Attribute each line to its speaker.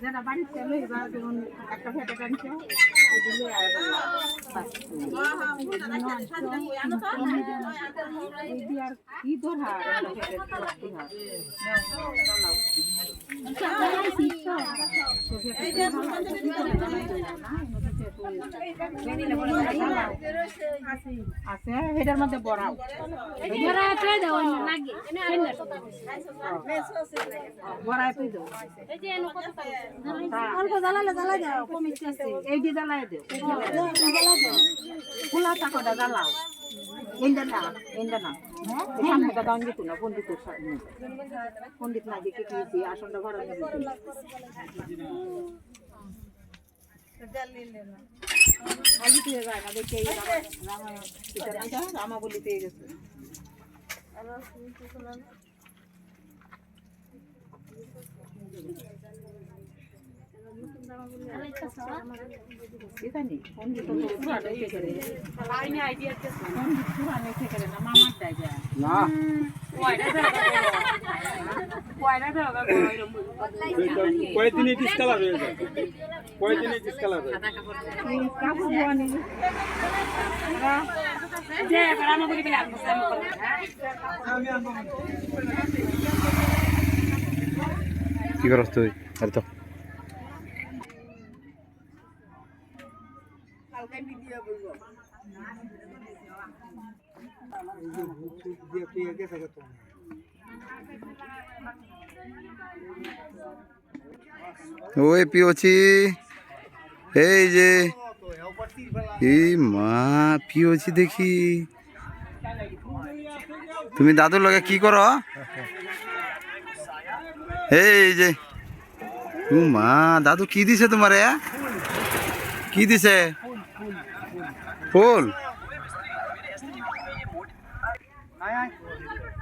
Speaker 1: যারা বাড়ি চলে এবার যেমন একটা ফেটে টানছে কি দরকার আছে এটার মধ্যে বড়াও বড়াই তুই দাও অল্প জ্বালালে জ্বালাই দাও কমিটি আছে এইটি জ্বালাই দাও খোলা চাকটা জ্বালাও ইন্দা না সামনেটা দাও নিত না পণ্ডিত না দেখে কি আসনটা ঘরে আগে তুই যায় না দেখে রামা বলি পেয়ে গেছে
Speaker 2: কয়েকদিনে ডিসকালার হয়ে যায় কয়েকদিনে ডিসকালার হয়ে
Speaker 3: কি করছ তুই আর তো ওই পিওছি এই যে এই মা পিওছি দেখি তুমি দাদুর লগে কি করো এই যে মা দাদু কি দিছে তোমারে কি দিছে ফুল